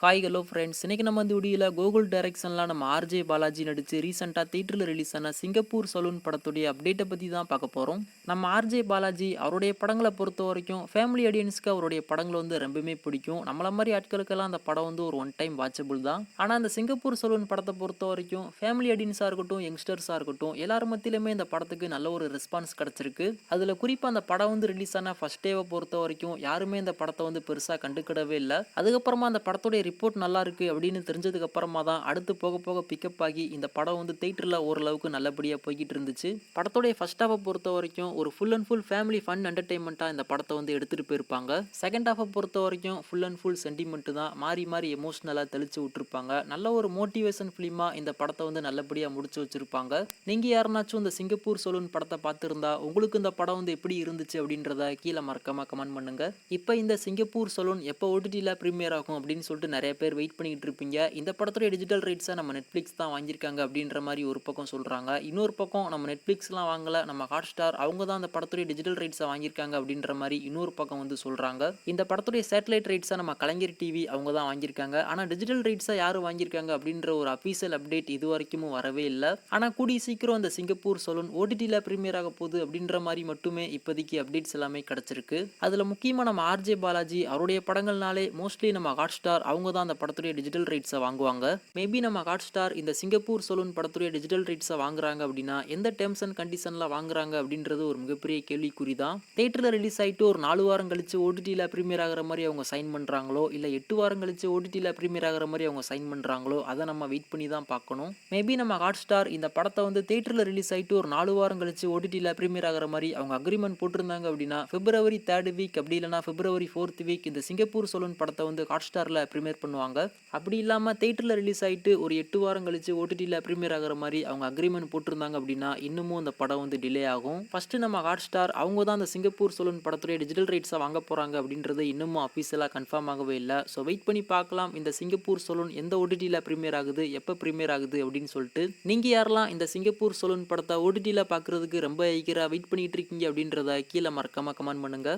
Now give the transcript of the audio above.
Hi hello friends, இன்னைக்கு நம்ம இந்த வீடியோவில் கூகுள் டைரக்ஷனில் நம்ம ஆர்ஜே பாலாஜி நடித்து ரீசெண்டாக தியேட்டரில் ரிலீஸ் ஆன சிங்கப்பூர் சலூன் படத்துடைய அப்டேட்டை பற்றி தான் பார்க்க போகிறோம். நம்ம ஆர்ஜே பாலாஜி அவருடைய படங்களை பொறுத்த வரைக்கும் ஃபேமிலி ஆடியன்ஸ்க்கு அவருடைய படங்கள் ரொம்பவுமே பிடிக்கும். நம்மள மாதிரி ஆட்களுக்கெல்லாம் அந்த படம் ஒரு ஒன் டைம் வாட்சபிள் தான். ஆனால் அந்த சிங்கப்பூர் சலூன் படத்தை பொறுத்த வரைக்கும் ஃபேமிலி ஆடியன்ஸாக இருக்கட்டும், யங்ஸ்டர்ஸாக இருக்கட்டும், எல்லார் மத்தியிலுமே இந்த படத்துக்கு நல்ல ஒரு ரெஸ்பான்ஸ் கிடச்சிருக்கு. அதில் குறிப்பாக அந்த படம் ரிலீஸ் ஆன ஃபர்ஸ்ட் டேவை பொறுத்த வரைக்கும் யாருமே இந்த படத்தை பெருசாக கண்டுக்கிடவே இல்லை. அதுக்கப்புறமா அந்த படத்துடைய ரிப்போர்ட் நல்லா இருக்கு அப்படின்னு தெரிஞ்சதுக்கு அப்புறமா தான் அடுத்து போக போக பிக்கப் ஆகி இந்த படம் தியேட்டர்ல ஓரளவுக்கு நல்லபடியா போய்கிட்டு இருந்துச்சு. படத்தோடைய ஃபர்ஸ்ட் ஹாஃபை பொறுத்த வரைக்கும் ஒரு full and full family fun என்டர்டைன்மெண்ட்டா இந்த படத்தை எடுத்துட்டு போயிருப்பாங்க. செகண்ட் ஹாஃபை பொறுத்த வரைக்கும் ஃபுல் அண்ட் ஃபுல் சென்டிமெண்ட் தான், மாறி மாறி எமோஷனலா தெளிச்சு விட்டுருப்பாங்க. நல்ல ஒரு மோட்டிவேஷன் ஃபிலிமா இந்த படத்தை நல்லபடியா முடிச்சு வச்சிருப்பாங்க. நீங்க யாருனாச்சும் இந்த சிங்கப்பூர் சலூன் படத்தை பார்த்திருந்தா உங்களுக்கு இந்த படம் எப்படி இருந்துச்சு அப்படின்றத கீழே மறக்காம கமெண்ட் பண்ணுங்க. இப்போ இந்த சிங்கப்பூர் சலூன் எப்போ ஓடிடியில் ப்ரீமியர் ஆகும் அப்படின்னு சொல்லிட்டு நிறைய பேர் வெயிட் பண்ணிட்டு இருப்பீங்க. இந்த படத்துடைய டிஜிட்டல் ரைட்ஸை நம்ம நெட்ஃப்ளிக்ஸ் தான் வாங்கியிருக்காங்க அப்படின்ற மாதிரி ஒரு பக்கம் சொல்றாங்க. இன்னொரு பக்கம் நம்ம நெட்ஃப்ளிக்ஸ்லாம் வாங்கல, நம்ம ஹாட் ஸ்டார் அவங்க தான் அந்த படத்துடைய டிஜிட்டல் ரைட்ஸை வாங்கியிருக்காங்க அப்படின்ற மாதிரி இன்னொரு பக்கம் சொல்றாங்க. இந்த படத்துடைய சேட்டலைட் ரைட்ஸை நம்ம கலைஞர் டிவி அவங்க தான் வாங்கியிருக்காங்க. ஆனால் டிஜிட்டல் ரைட்ஸை யார் வாங்கியிருக்காங்க அப்படின்ற ஒரு அஃபீஷியல் அப்டேட் இது வரைக்கும் வரவே இல்லை. ஆனால் கூடிய சீக்கிரம் அந்த சிங்கப்பூர் சலூன் ஓடிடியில் ப்ரீமியர் ஆக போகுது அப்படின்ற மாதிரி மட்டுமே இப்போதைக்கு அப்டேட்ஸ் எல்லாமே கிடைச்சிருக்கு. அதில் முக்கியமாக நம்ம ஆர்ஜே பாலாஜி அவருடைய படங்கள்னாலே மோஸ்ட்லி நம்ம ஹாட் ஸ்டார் அவங்க தான் அந்த படத்துடைய டிஜிட்டல் ரைட்ஸை வாங்குவாங்க. மேபி நம்ம ஹாட் ஸ்டார் இந்த சிங்கப்பூர் சலூன் படத்துடைய டிஜிட்டல் ரைட்ஸை வாங்குறாங்க அப்படின்னா எந்த டேர்ம்ஸ் அண்ட் கண்டிஷனில் வாங்குறாங்க அப்படின்றது ஒரு மிகப்பெரிய கேள்விக்குறி தான். தியேட்டரில் ரிலீஸ் ஆகிட்டு ஒரு 4 வாரம் கழிச்சு ஓடிடியில் ப்ரீமியர் ஆகிற மாதிரி அவங்க சைன் பண்ணுறாங்களோ, இல்லை 8 வாரம் கழிச்சு ஓடிடியில் ப்ரீமியர் ஆகிற மாதிரி அவங்க சைன் பண்ணுறாங்களோ, அதை நம்ம வெயிட் பண்ணி தான் பார்க்கணும். மேபி நம்ம ஹாட் ஸ்டார் இந்த படத்தை தியேட்டரில் ரிலீஸ் ஆகிட்டு ஒரு 4 வாரம் கழிச்சு ஓடிடியில் ப்ரீமியர் ஆகிற மாதிரி அவங்க அக்ரிமெண்ட் போட்டிருந்தாங்க அப்படின்னா பிப்ரவரி 3rd வீக் அப்படி இல்லைனா பிப்ரவரி 4th வீக் இந்த சிங்கப்பூர் சலூன் படத்தை ஹாட் ஸ்டாரில் ப்ரீமியர் பண்ணுவாங்க. அப்படி இல்லாமல் தியேட்டரில் ரிலீஸ் ஆகிட்டு ஒரு 8 வாரம் கழிச்சு ஓடிடியில் ப்ரீமியர் ஆகிற மாதிரி அவங்க அக்ரிமெண்ட் போட்டிருந்தாங்க அப்படின்னா இன்னமும் அந்த படம் டிலே ஆகும். ஃபர்ஸ்ட் நம்ம ஹாட் ஸ்டார் அவங்க தான் அந்த சிங்கப்பூர் சலூன் படத்துடைய டிஜிட்டல் ரைட்ஸை வாங்க போறாங்க அப்படின்றது இன்னமும் அஃபீஷியலாக கன்ஃபார்ம் ஆகவே இல்லை. ஸோ வெயிட் பண்ணி பார்க்கலாம் இந்த சிங்கப்பூர் சலூன் எந்த ஓடிடியில் ப்ரீமியர் ஆகுது, எப்போ ப்ரீமியர் ஆகுது அப்படின்னு சொல்லிட்டு. நீங்கள் யாரெல்லாம் இந்த சிங்கப்பூர் சலூன் படத்தை ஓடிடியில் பார்க்குறதுக்கு ரொம்ப ஈகராக வெயிட் பண்ணிட்டு இருக்கீங்க அப்படின்றத கீழே மறக்காம கமெண்ட் பண்ணுங்க.